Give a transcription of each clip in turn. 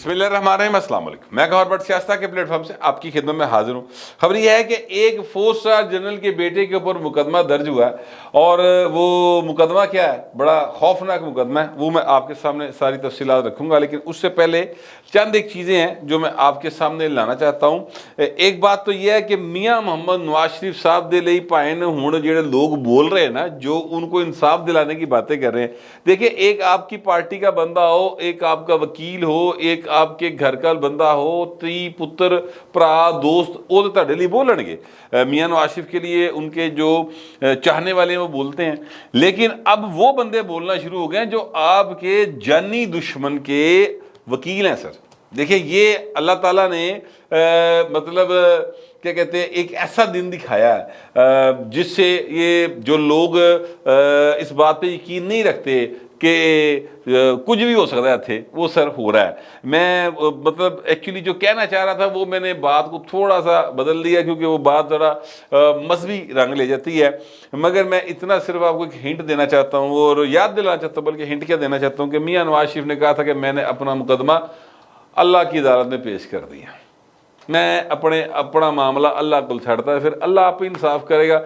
بسم اللہ الرحمن الرحیم، السلام علیکم۔ میں گوہر بٹ سیاستہ کے پلیٹ فارم سے آپ کی خدمت میں حاضر ہوں۔ خبر یہ ہے کہ ایک 4 اسٹار جنرل کے بیٹے کے اوپر مقدمہ درج ہوا ہے، اور وہ مقدمہ کیا ہے، بڑا خوفناک مقدمہ ہے، وہ میں آپ کے سامنے ساری تفصیلات رکھوں گا، لیکن اس سے پہلے چند ایک چیزیں ہیں جو میں آپ کے سامنے لانا چاہتا ہوں۔ ایک بات تو یہ ہے کہ میاں محمد نواز شریف صاحب دے لئی پائے نے ہوں جڑے لوگ بول رہے ہیں نا، جو ان کو انصاف دلانے کی باتیں کر رہے ہیں۔ دیکھیں، ایک آپ کی پارٹی کا بندہ ہو، ایک آپ کا وکیل ہو، ایک آپ کے گھر کا بندہ ہو، تی پتر پرا دوست، وہ تو تہاڈے لیے بولن گے۔ میاں نواز شریف کے لیے ان کے جو چاہنے والے ہیں وہ بولتے ہیں، لیکن اب وہ بندے بولنا شروع ہو گئے ہیں جو آپ کے جانی دشمن کے وکیل ہیں۔ سر دیکھیں، یہ اللہ تعالیٰ نے مطلب کیا کہتے ہیں، ایک ایسا دن دکھایا ہے جس سے یہ جو لوگ اس بات پہ یقین نہیں رکھتے کہ کچھ بھی ہو سکتا ہے تھے، وہ سر ہو رہا ہے۔ میں مطلب ایکچولی جو کہنا چاہ رہا تھا وہ میں نے بات کو تھوڑا سا بدل دیا، کیونکہ وہ بات ذرا مذہبی رنگ لے جاتی ہے، مگر میں اتنا صرف آپ کو ایک ہنٹ دینا چاہتا ہوں اور یاد دلانا چاہتا ہوں، بلکہ ہنٹ کیا دینا چاہتا ہوں کہ میاں نواز شریف نے کہا تھا کہ میں نے اپنا مقدمہ اللہ کی عدالت میں پیش کر دیا، میں اپنا معاملہ اللہ کو چھڑتا ہے، پھر اللہ آپ پہ انصاف کرے گا۔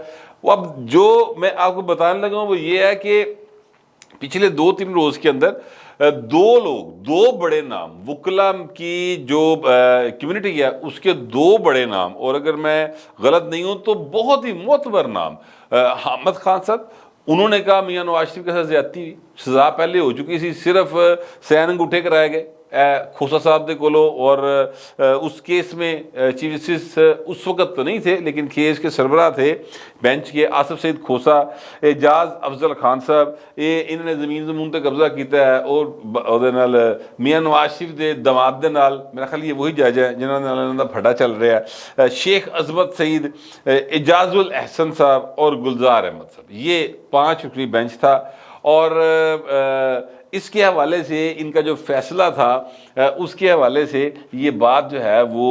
اب جو میں آپ کو بتانے لگا ہوں وہ یہ ہے کہ پچھلے 2-3 روز کے اندر دو بڑے نام، وکلا کی جو کمیونٹی ہے اس کے 2 بڑے نام، اور اگر میں غلط نہیں ہوں تو بہت ہی معتبر نام، حامد خان صاحب، انہوں نے کہا میاں نواز شریف کے ساتھ زیادتی ہوئی، سزا پہلے ہو چکی سی، صرف سین انگوٹھے کرائے گئے کھوسا صاحب دے کولو، اور اس کیس میں چیف جسٹس اس وقت تو نہیں تھے لیکن کیس کے سربراہ تھے بینچ کے، آصف سعید کھوسا، اعجاز افضل خان صاحب، انہوں نے زمین تے قبضہ کیتا ہے، اور میاں نواز شریف دے دماد دے نال، میرا خیال یہ وہی جج ہے جنہوں نے انہوں دا پھڈا چل رہا ہے، شیخ عظمت سعید، اعجاز الاحسن صاحب اور گلزار احمد صاحب، یہ 5 رکنی بینچ تھا۔ اور اس کے حوالے سے ان کا جو فیصلہ تھا اس کے حوالے سے یہ بات جو ہے وہ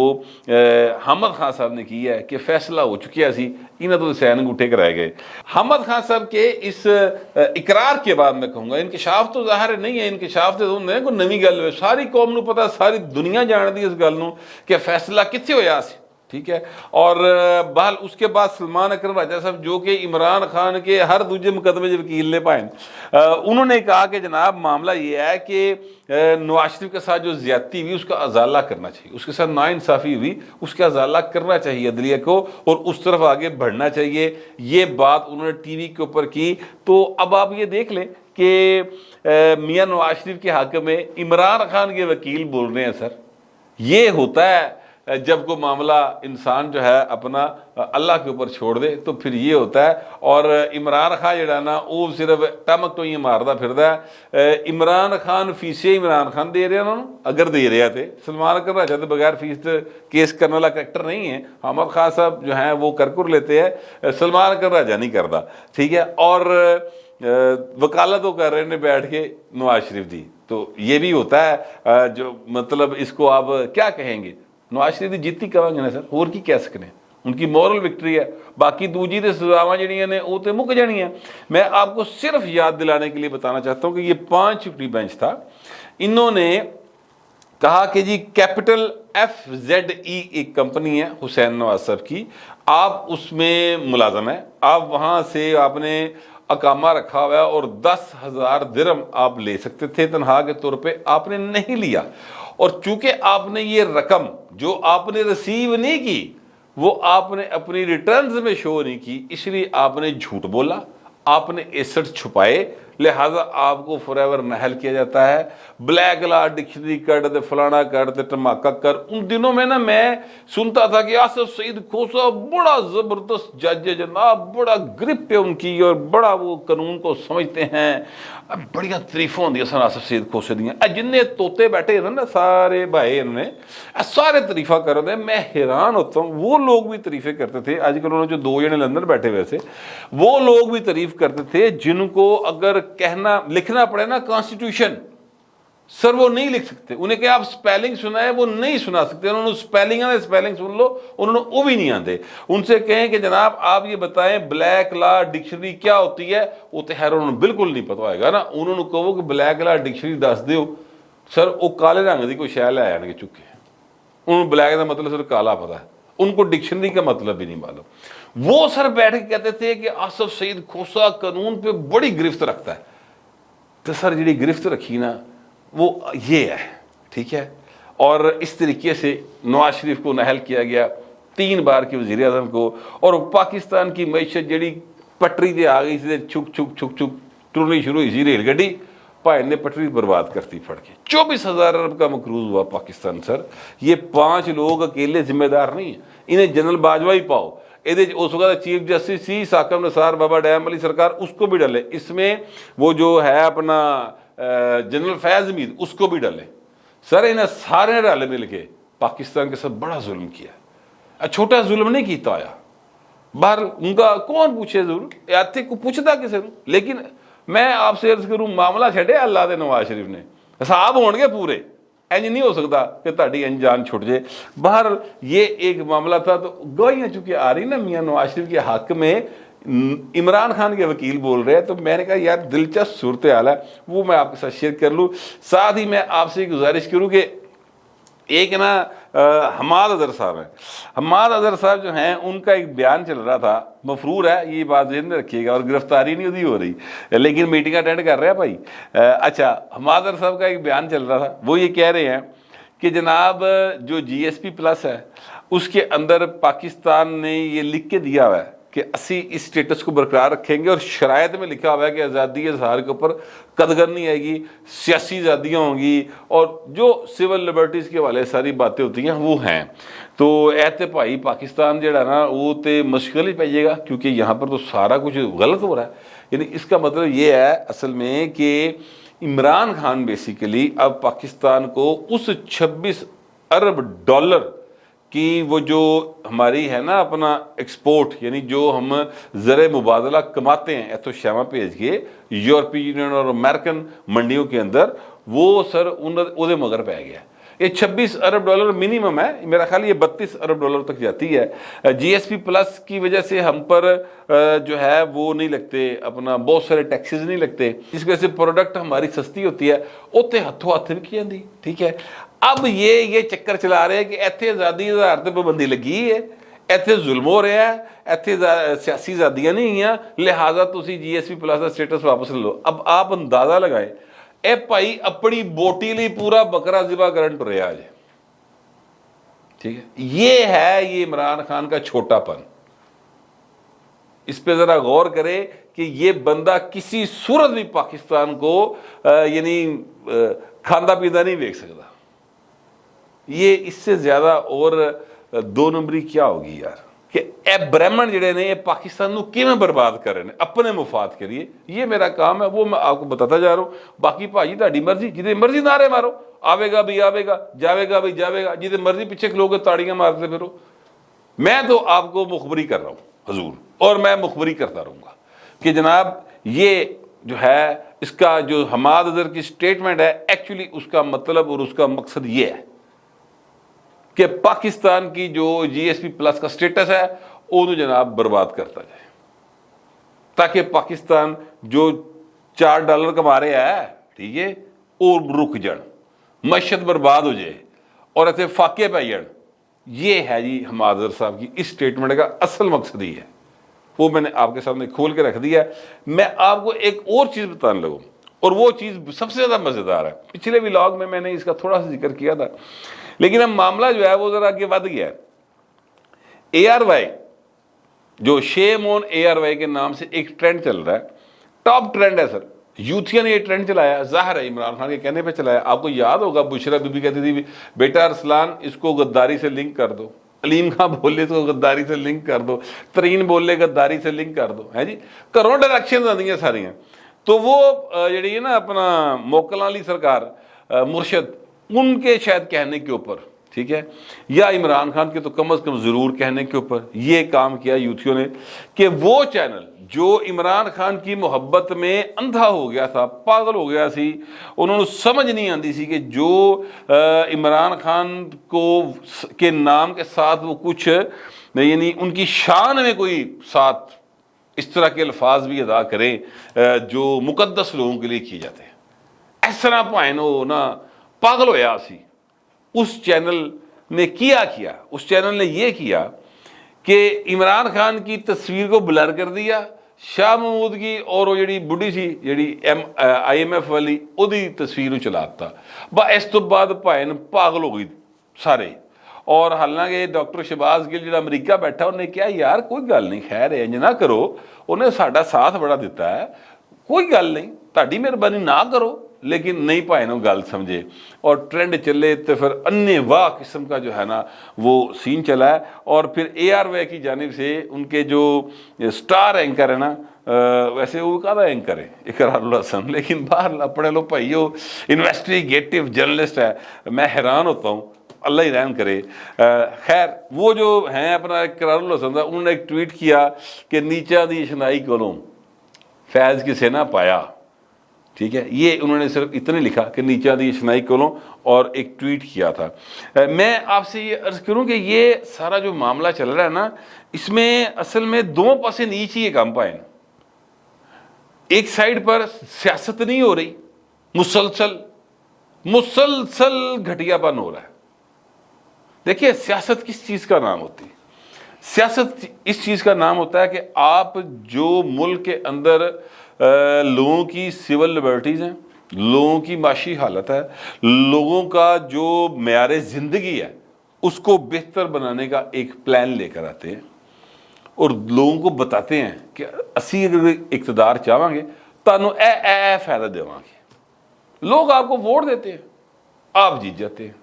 حامد خان صاحب نے کی ہے کہ فیصلہ ہو چکیا سی، انہیں تو سین انگوٹھے کرائے گئے۔ حامد خان صاحب کے اس اقرار کے بعد میں کہوں گا، انکشاف تو ظاہر نہیں ہے، انکشاف تو نہیں کوئی نوی گل ہے، ساری قوم نو پتا، ساری دنیا جان دی اس گل نو کہ فیصلہ کتنے ہویا سی، ٹھیک ہے۔ اور بہرحال اس کے بعد سلمان اکرم راجہ صاحب، جو کہ عمران خان کے ہر دوسرے مقدمے جو وکیل نے پائے، انہوں نے کہا کہ جناب معاملہ یہ ہے کہ نواز شریف کے ساتھ جو زیادتی ہوئی اس کا ازالہ کرنا چاہیے، اس کے ساتھ ناانصافی ہوئی، اس کا ازالہ کرنا چاہیے عدلیہ کو، اور اس طرف آگے بڑھنا چاہیے۔ یہ بات انہوں نے ٹی وی کے اوپر کی۔ تو اب آپ یہ دیکھ لیں کہ میاں نواز شریف کے حق میں عمران خان کے وکیل بول رہے ہیں۔ سر یہ ہوتا ہے جب کوئی معاملہ انسان جو ہے اپنا اللہ کے اوپر چھوڑ دے تو پھر یہ ہوتا ہے۔ اور عمران خان جڑا نا وہ صرف ٹمک تو یہ ماردا پھردا ہے۔ عمران خان فیسیں عمران خان دے رہے ہیں، اگر دے رہے تھے سلمان اکرم راجہ تو بغیر فیس کیس کرنے والا کریکٹر نہیں ہے، حامد خان صاحب جو ہیں وہ کر لیتے ہیں، سلمان اکرم راجہ نہیں کرتا، ٹھیک ہے۔ اور وکالت وہ کر رہے ہیں بیٹھ کے نواز شریف دی، تو یہ بھی ہوتا ہے جو مطلب اس کو آپ کیا کہیں گے، نواز شریف دی جیتی کہیں گے نا سر، اور کی کہہ سکنے، ان کی مورل وکٹری ہے، باقی دوجی دے سزاواں جڑیاں نے وہ تے مک جانی ہیں۔ میں آپ کو صرف یاد دلانے کے لیے بتانا چاہتا ہوں کہ یہ 5 چکری بینچ تھا، انہوں نے کہا کہ جی کیپٹل FZE ایک کمپنی ہے حسین نواز صاحب کی، آپ اس میں ملازم ہیں، آپ وہاں سے آپ نے اقامہ رکھا ہوا ہے اور 10,000 درہم آپ لے سکتے تھے تنخواہ کے طور پہ، آپ نے نہیں لیا، اور چونکہ آپ نے یہ رقم جو آپ نے ریسیو نہیں کی وہ آپ نے اپنی ریٹرنز میں شو نہیں کی، اس لیے آپ نے جھوٹ بولا، آپ نے ایسٹ چھپائے، لہٰذا آپ کو فور ایور محل کیا جاتا ہے۔ بلیک لا ڈکشنری کر دے، فلانا کر دے، ٹماکا کر۔ ان دنوں میں نا میں سنتا تھا کہ آصف سعید کھوسا بڑا زبردست جج ہے جناب، بڑا گرپ ہے ان کی، اور بڑا وہ قانون کو سمجھتے ہیں، بڑیاں تعریفیں ہوندی سن آصف سعید کھوسے دیاں، جنہیں توتے بیٹھے نا سارے بھائی انہوں نے سارے تعریفہ کر دے۔ میں حیران ہوتا ہوں، وہ لوگ بھی تعریفیں کرتے تھے، آج کل انہوں نے جو 2 جنے لندن بیٹھے ہوئے تھے وہ لوگ بھی تعریف کرتے تھے، جن کو اگر کہنا لکھنا پڑے نا کانسٹیٹیوشن، سر وہ نہیں لکھ سکتے، انہیں کہ آپ سپیلنگ سنائے وہ نہیں سنا سکتے، انہوں نے سپیلنگ سن لو، انہوں نے وہ بھی نہیں آتے۔ ان سے کہیں کہ جناب آپ یہ بتائیں بلیک لا ڈکشنری کیا ہوتی ہے، وہ تو خیر انہوں نے بالکل نہیں پتا ہوئے گا نا، انہوں نے کہو کہ بلیک لا ڈکشنری دس دیو، सर वो काले रंग की कोई शै लै आएंगे चुक के, उन्होंने ब्लैक का मतलब सर काला पता है, उनको डिक्शनरी का मतलब भी नहीं मालूम। वो सर बैठ के कहते थे कि आसिफ सईद खोसा कानून पे बड़ी गिरफ्त रखता है। तो सर जी गिरफ्त रखी ना वो ये है, ठीक है। और इस तरीके से नवाज शरीफ को नाहल किया गया, 3 बार के वज़ीर आज़म को, और पाकिस्तान की मैशत जी पटरी से आ गई थी, छुक छुक छुक छुक टुरनी शुरू हुई थी रेल गड्डी, भाई ने पटरी बर्बाद करती फड़ के। 24,000 अरब का मकरूज हुआ पाकिस्तान। सर ये 5 लोग अकेले जिम्मेदार नहीं है, इन्हें जनरल बाजवा ही पाओ, ये उस वक्त chief justice C Saqib Nisar बाबा डैम अली सरकार, उसको भी डाले इसमें, वो जो है अपना जनरल फैज मीर उसको भी डाले। सर इन्हें सारे रल मिल के पाकिस्तान के साथ बड़ा जुल्म किया, छोटा जुल्म नहीं किया आया बाहर, उनका कौन पूछे जरूर इतने को पूछता किसी को। लेकिन मैं आपसे अर्ज करूं मामला छे अल्लाह के नवाज शरीफ ने हिसाब होंगे पूरे, इंज नहीं हो सकता कि ताड़ी अनजान छुट जाए बाहर। ये एक मामला था। तो गवाहियां चूंकि आ रही ना मियां नवाज शरीफ के हक में, इमरान खान के वकील बोल रहे हैं, तो मैंने कहा यार दिलचस्प सूरत हाल है, वो मैं आपके साथ शेयर कर लूँ। साथ ही मैं आपसे गुजारिश करूँ कि एक ना हमाद अजहर साहब हैं, हमाद अजहर साहब जो हैं उनका एक बयान चल रहा था, मफरूर है ये बात ज़हन में रखिएगा, और गिरफ्तारी नहीं उदी हो रही, लेकिन मीटिंग अटेंड कर रहे हैं भाई। अच्छा, हमाद अजहर साहब का एक बयान चल रहा था, वो ये कह रहे हैं कि जनाब जो GSP प्लस है उसके अंदर पाकिस्तान ने ये लिख के दिया हुआ है कि असी इस स्टेटस को बरकरार रखेंगे, और शरायत में लिखा हुआ है कि आज़ादी इज़हार के ऊपर कदगर नहीं आएगी, सियासी आज़ादियाँ होंगी, और जो सिविल लिबर्टीज़ के वाले सारी बातें होती हैं वो हैं। तो ऐसे भाई पाकिस्तान जो है ना वो तो मुश्किल ही पाइएगा, क्योंकि यहाँ पर तो सारा कुछ गलत हो रहा है। यानी इसका मतलब ये है असल में कि इमरान खान बेसिकली अब पाकिस्तान को उस 26 अरब डॉलर कि वो जो हमारी है ना अपना एक्सपोर्ट, यानी जो हम ज़र मुबादला कमाते हैं ऐतो श्यामा भेज के यूरोपीय यूनियन और अमेरिकन मंडियों के अंदर, वो सर उन्हें मगर पै गया। ये 26 अरब डॉलर मिनिमम है, मेरा ख्याल ये 32 अरब डॉलर तक जाती है। GSP प्लस की वजह से हम पर जो है वो नहीं लगते, अपना बहुत सारे टैक्सेस नहीं लगते, इस वजह से प्रोडक्ट हमारी सस्ती होती है, उत्ते हथों हथ भी की जाती, ठीक है। अब ये चक्कर चला रहे हैं कि इतने आज़ादी इज़हार ते पाबंदी लगी है, इतने जुल्म हो रहा है, इतने सियासी आज़ादियाँ नहीं हैं, लिहाजा तुसी GSP प्लस का स्टेटस वापस ले लो। अब आप अंदाजा लगाए ए भाई अपनी बोटी लिए पूरा बकरा ज़िबा करन टुरे आज, ठीक है। ये इमरान खान का छोटापन, इस पे जरा गौर करे कि ये बंदा किसी सूरत भी पाकिस्तान को यानी खांदा पींदा नहीं देख सकता। ये इससे ज्यादा और 2 नंबरी क्या होगी यार, कि ए ब्राह्मण जड़े ने पाकिस्तान को किवें बर्बाद कर रहे हैं अपने मुफाद के लिए। ये मेरा काम है, वो मैं आपको बताता जा रहा हूँ। बाकी भाई ताड़ी मर्जी, जिदे मर्जी नारे मारो, आवेगा भी आवेगा, जावेगा भी जावेगा, जिदे मर्जी पीछे खलो ताड़ियां मारते फिरो। मैं तो आपको मुखबरी कर रहा हूँ हजूर, और मैं मुखबरी करता रहूँगा कि जनाब ये जो है इसका जो हमाद अजहर की स्टेटमेंट है, एक्चुअली उसका मतलब और उसका मकसद ये है कि पाकिस्तान की जो GSP प्लस का स्टेटस है वो जनाब बर्बाद करता जाए, ताकि पाकिस्तान जो $4 कमा रहा है, ठीक है, और रुक जाए, मशत बर्बाद हो जाए और इतने फाके पै जाए। ये है जी हमाद अजहर साहब की इस स्टेटमेंट का असल मकसद ही है, वो मैंने आपके सामने खोल के रख दिया। मैं आपको एक और चीज़ बताने लगूँ, और वो चीज़ सबसे ज़्यादा मज़ेदार है। पिछले व्लॉग में मैंने इसका थोड़ा सा जिक्र किया था, लेकिन अब मामला जो है वो ज़रा आगे बढ़ गया है। ARY जो शेम ऑन ARY के नाम से एक ट्रेंड चल रहा है, टॉप ट्रेंड है सर। यूथिया ने ये ट्रेंड चलाया, जाहिर है इमरान खान के कहने पे चलाया। आपको याद होगा बुशरा बीबी कहती थी बेटा अरसलान इसको गद्दारी से लिंक कर दो, अलीम खां बोले तो गद्दारी से लिंक कर दो, तरीन बोले गद्दारी से लिंक कर दो, है जी। घरों डायरेक्शन आदि सारियां। तो वो जी है ना अपना मोकल वाली सरकार मुर्शद, उनके शायद कहने के ऊपर, ठीक है, या इमरान खान के तो कम अज़ कम ज़रूर कहने के ऊपर ये काम किया यूथियों ने कि वो चैनल जो इमरान खान की मोहब्बत में अंधा हो गया था, पागल हो गया सी, उन्होंने समझ नहीं आती सी कि जो इमरान खान को के नाम के साथ वो कुछ यानी उनकी शान में कोई साथ इस तरह के अल्फाज भी अदा करें जो मुकद्दस लोगों के लिए किए जाते हैं। इस तरह भाएं हो ना पागल होया सी। उस चैनल ने किया उस चैनल ने ये किया कि इमरान खान की तस्वीर को ब्लर कर दिया, शाह महमूद की और वो जी बुढ़ी सी जी IMF वाली उदी तस्वीर चलाता। बस इस तो बाद भाई पागल हो गई सारे। और हालांकि डॉक्टर शहबाज गिल जो अमरीका बैठा उन्हें कहा यार कोई गल नहीं, खैर इंज ना करो, उन्हें साडा साथ बड़ा दिता है, कोई गल नहीं, ताड़ी मेहरबानी ना करो। लेकिन नहीं भाई नो गल समझे और ट्रेंड चले तो फिर अन्य वाह किस्म का जो है ना वो सीन चला है। और फिर ARY की जानिब से उनके जो स्टार एंकर है ना, वैसे वो कादा एंकर है इकरारुल हसन, लेकिन बाहर अपने लो भाई वो इन्वेस्टिगेटिव जर्नलिस्ट है, मैं हैरान होता हूँ, अल्लाह ही रहम करे। खैर वो जो हैं अपना इकरारुल हसन था, उन्होंने एक ट्वीट किया कि नीचा दी शनाई कोलों फैज़ किसे ना पाया, ठीक है, ये उन्होंने सिर्फ इतने लिखा कि नीचा दी शनाई कोलों, और एक ट्वीट किया था। मैं आपसे ये अर्ज करूं कि ये सारा जो मामला चल रहा है ना, इसमें असल में दो पासे नीचे ये काम पाए। एक साइड पर सियासत नहीं हो रही, मुसलसल घटियापन हो रहा है। देखिए सियासत किस चीज का नाम होती है? सियासत इस चीज का नाम होता है कि आप जो मुल्क के अंदर लोगों की सिविल लिबर्टीज हैं, लोगों की माशी हालत है, लोगों का जो मेयारे जिंदगी है उसको बेहतर बनाने का एक प्लान लेकर आते हैं और लोगों को बताते हैं कि असी अगर इक़्तिदार चाहेंगे तानू ए फायदा देवांगे। लोग आपको वोट देते हैं, आप जीत जाते हैं,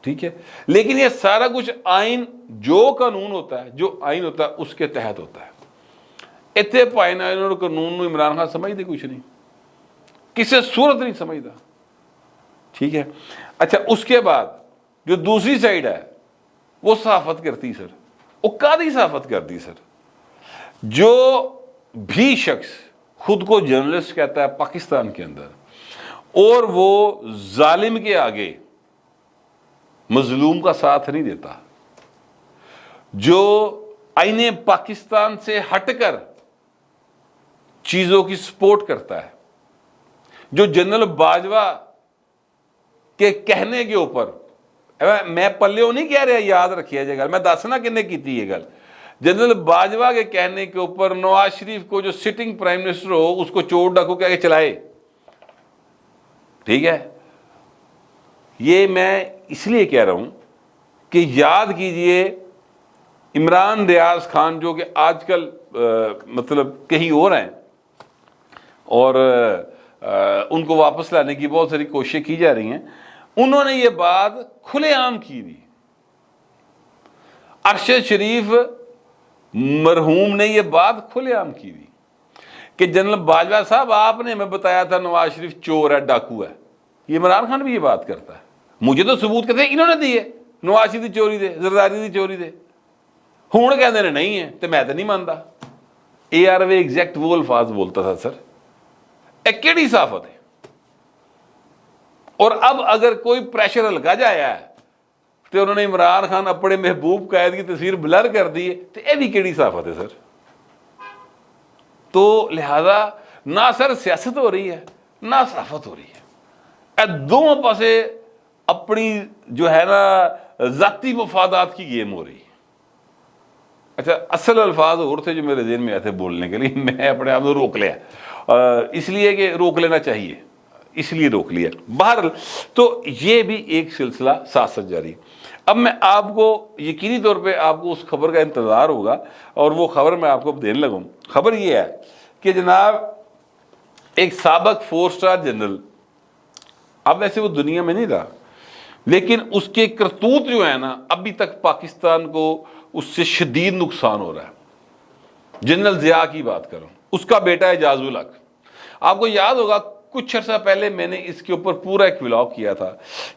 ठीक है। लेकिन ये सारा कुछ आइन जो कानून होता है, जो आइन होता है उसके तहत होता है। इतने भाई ना इन्होंने कानून इमरान खान समझते कुछ नहीं, किसी सूरत नहीं समझता, ठीक है। अच्छा उसके बाद जो दूसरी साइड है वो सहाफत करती सर, वो कादी सहाफत करती सर। जो भी शख्स खुद को जर्नलिस्ट कहता है पाकिस्तान के अंदर और वो जालिम के आगे मजलूम का साथ नहीं देता, जो आईने पाकिस्तान से हटकर चीजों की सपोर्ट करता है, जो जनरल बाजवा के कहने के ऊपर, मैं पल्लियों नहीं कह रहा, याद रखिए जगह मैं दसना किन्ने की ये गल, जनरल बाजवा के कहने के ऊपर नवाज शरीफ को जो सिटिंग प्राइम मिनिस्टर हो उसको चोर डाकू कह के चलाए, ठीक है। ये मैं इसलिए कह रहा हूं कि याद कीजिए इमरान रियाज खान जो कि आजकल मतलब कहीं और हैं और उनको वापस लाने की बहुत सारी कोशिशें की जा रही हैं, उन्होंने ये बात खुलेआम की थी। अरशद शरीफ मरहूम ने ये बात खुलेआम की थी कि जनरल बाजवा साहब आपने हमें बताया था नवाज शरीफ चोर है, डाकू है। ये इमरान खान भी ये बात करता है, मुझे तो सबूत कहते इन्होंने दिए, नवाज शरीफ की चोरी दे, जरदारी की चोरी दे, हुण कहते ने नहीं है, तो मैं तो नहीं मानता। ARY एग्जैक्ट वो अल्फाज बोलता था सर, एक केड़ी साफत है। और अब अगर कोई प्रेशर हल्का जाया है तो उन्होंने इमरान खान अपने महबूब कैद की तस्वीर ब्लर कर दी है, तो यह भी केड़ी साफत है सर। तो लिहाजा ना सर सियासत हो रही है ना साफत हो रही है, दोनों पासे अपनी जो है ना जाती मफादात की गेम हो रही है। अच्छा असल अल्फाज और थे जो मेरे ज़हन में आए थे बोलने के लिए, मैं अपने आप को रोक लिया, इसलिए कि रोक लेना चाहिए इसलिए रोक लिया। बहरहाल तो ये भी एक सिलसिला साथ साथ जारी। अब मैं आपको यकीनी तौर पे आपको उस खबर का इंतज़ार होगा और वो खबर मैं आपको देने लगूँ। खबर ये है कि जनाब एक साबक 4 स्टार जनरल, अब वैसे वो दुनिया में नहीं रहा, लेकिन उसके करतूत जो है ना अभी तक पाकिस्तान को उससे शदीद नुकसान हो रहा है। जनरल ज़िया की बात करूं, उसका बेटा है एजाजुल हक। आपको याद होगा कुछ अर्सा पहले मैंने इसके ऊपर पूरा एक व्लॉग किया था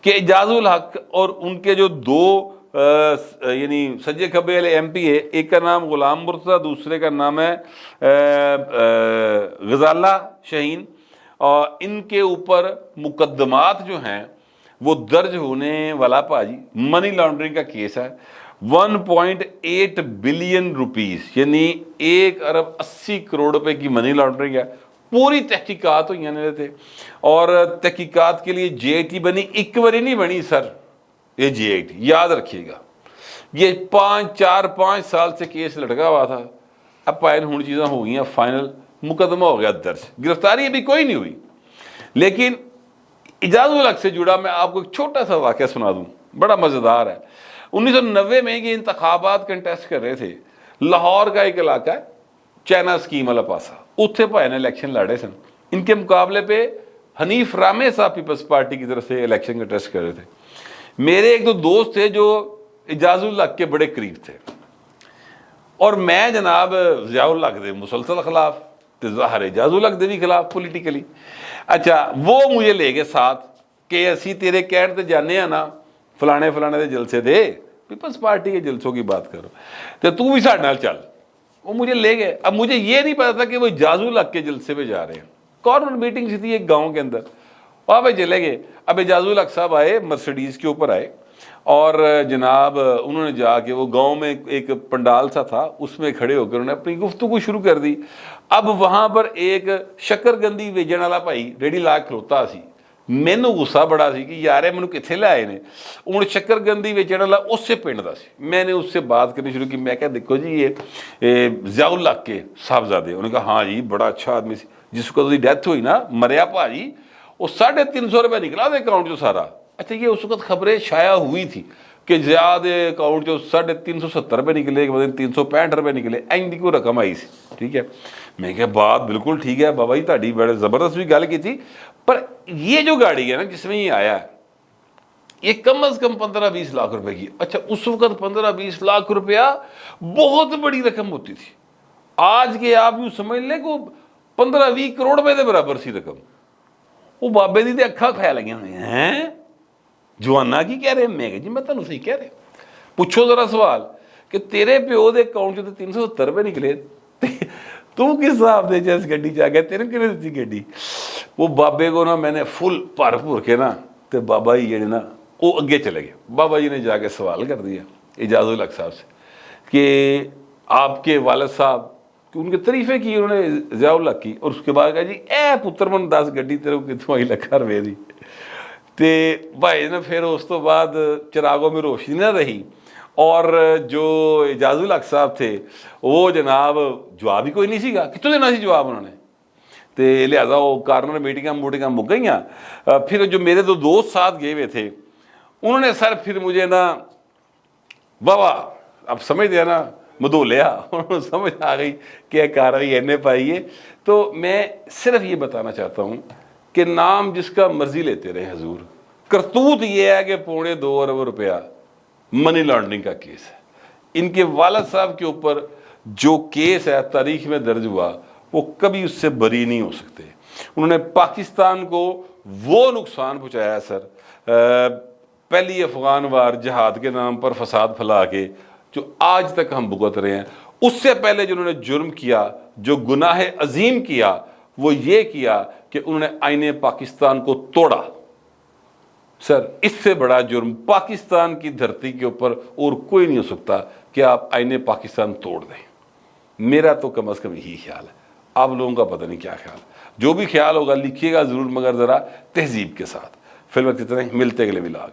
कि एजाजुल हक और उनके जो दो यानी सज्जे खब्बे वाले MP है, एक का नाम गुलाम मुर्तज़ा, दूसरे का नाम है गजाला शाहीन, और इनके ऊपर मुकदमात जो हैं वो दर्ज होने वाला भाजी मनी लॉन्ड्रिंग का केस है। 1.8 बिलियन रुपीस यानी 1 अरब 80 करोड़ रुपए की मनी लॉन्ड्रिंग है। پوری تحقیقات ہوئی نے تھے اور تحقیقات کے لیے جے آئی ٹی بنی، ایک باری نہیں بنی سر یہ جے آئی ٹی، یاد رکھیے گا یہ 4-5 سال سے کیس لٹکا ہوا تھا، اب پائن ہوں چیزاں ہو گئی ہیں فائنل، مقدمہ ہو گیا درج، گرفتاری ابھی کوئی نہیں ہوئی۔ لیکن اعجاز الحق سے جڑا میں آپ کو ایک چھوٹا سا واقعہ سنا دوں، بڑا مزیدار ہے۔ 1990 میں یہ انتخابات کنٹیسٹ کر رہے تھے، لاہور کا ایک علاقہ ہے چائنا سکیم والا پاسا، اتنے بھائی نے الیکشن لڑے سن، ان کے مقابلے پہ حنیف رامے صاحب پیپلز پارٹی کی طرف سے الیکشن کنٹیسٹ کر رہے تھے۔ میرے ایک دو دوست تھے جو اعجاز الحق کے بڑے قریب تھے، اور میں جناب ضیاء الحق دے مسلسل خلاف تے ظاہر اعجاز الحق دے بھی خلاف پولیٹیکلی۔ اچھا وہ مجھے لے گئے ساتھ کہ اسی تیرے کہنے تے جانے ہیں نا فلانے فلانے دے جلسے دے، پیپلز پارٹی کے جلسوں کی بات کرو تے تو بھی ساڈے نال چل۔ وہ مجھے لے گئے، اب مجھے یہ نہیں پتا تھا کہ وہ اعجاز الحق کے جلسے پہ جا رہے ہیں، کارنر میٹنگ سی تھی ایک گاؤں کے اندر، وہاں پہ چلے گئے۔ اب اعجاز الحق صاحب آئے مرسیڈیز کے اوپر آئے اور جناب انہوں نے جا کے وہ گاؤں میں ایک پنڈال سا تھا اس میں کھڑے ہو کر انہوں نے اپنی گفتگو شروع کر دی۔ اب وہاں پر ایک شکر گندی ویچن والا بھائی ریڑی لا کھلوتا سی، مینوں غصہ بڑا سی کہ یار مینوں کتنے لے آئے نے، ہوں شکر گندی ویچن والا اس سے پنڈ دا سی۔ میں نے اس سے بات کرنی شروع کی، میں کہا دیکھو جی یہ ضیاء الحق کے صاحبزادے، انہوں نے کہا ہاں جی بڑا اچھا آدمی سی، جس کو ڈیتھ ہوئی نا مریا بھاجی، وہ 350 روپے نکلا دے اکاؤنٹ جو سارا۔ اچھا یہ اس وقت خبریں شائع ہوئی تھی کہ زیادہ اکاؤنٹ جو 370 روپے نکلے، 365 روپے نکلے، این دی کوئی رقم آئی سی، ٹھیک ہے۔ میں کہا بات بالکل ٹھیک ہے بابا جی، تہاڈی بڑے زبردست بھی گل کی تھی، پر یہ جو گاڑی ہے نا جس میں یہ آیا ہے یہ کم از کم 15-20 لاکھ روپے کی۔ اچھا اس وقت 15-20 لاکھ روپیہ بہت بڑی رقم ہوتی تھی، آج کے آپ یوں سمجھ لیں کہ 15-20 کروڑ روپے دے برابر سی رقم۔ وہ بابے دی تے اکھاں کھا لگیاں ہوئیں ہیں، جوانا کی کہہ رہے ہیں؟ میں کہا جی میں تمہیں صحیح کہہ رہے، پوچھو ذرا سوال کہ تیرے پیو دے اکاؤنٹ چ 370 روپے نکلے، تو کس حساب دے جس گڈی چ آ گیا، تیرے کنے دتی گڈی؟ وہ بابے کو نا میں نے فل بھر بھر کے نا تے بابا جی جڑے نا وہ اگے چلے گئے۔ بابا جی نے جا کے سوال کر دیا اعجاز الحق صاحب سے کہ آپ کے والد صاحب، کہ ان کے تعریفیں کی انہوں نے ضیاء الحق کی، اور اس کے بعد کہا جی اے پتر من 10 گڈی تیرے کو کتوں آئی لکھا روپے دی۔ تے بھائی نے پھر اس تو بعد چراغوں میں روشنی نہ رہی، اور جو اعجاز الحق صاحب تھے وہ جناب جواب ہی کوئی نہیں سی گا، کتوں دینا سی جواب انہوں نے، تے لہذا وہ کارنر میٹنگاں مک گئیاں۔ پھر جو میرے دو دوست ساتھ گئے ہوئے تھے انہوں نے سر پھر مجھے نا بابا اب سمجھ دیا نا مدو لیا، انہوں نے سمجھ آ گئی کہ کاروائی اینے پائی ہے۔ تو میں صرف یہ بتانا چاہتا ہوں کہ نام جس کا مرضی لیتے رہے حضور، کرتوت یہ ہے کہ 2.25 ارب روپیہ منی لانڈرنگ کا کیس ہے۔ ان کے والد صاحب کے اوپر جو کیس ہے تاریخ میں درج ہوا وہ کبھی اس سے بری نہیں ہو سکتے۔ انہوں نے پاکستان کو وہ نقصان پہنچایا سر، پہلی افغان وار جہاد کے نام پر فساد پھیلا کے جو آج تک ہم بھگت رہے ہیں۔ اس سے پہلے جو انہوں نے جرم کیا، جو گناہ عظیم کیا، وہ یہ کیا کہ انہوں نے آئین پاکستان کو توڑا۔ سر اس سے بڑا جرم پاکستان کی دھرتی کے اوپر اور کوئی نہیں ہو سکتا کہ آپ آئین پاکستان توڑ دیں۔ میرا تو کم از کم یہی خیال ہے، آپ لوگوں کا پتہ نہیں کیا خیال ہے۔ جو بھی خیال ہوگا لکھیے گا ضرور، مگر ذرا تہذیب کے ساتھ۔ فی الوقت اتنا ہی، ملتے اگلے ولاگ۔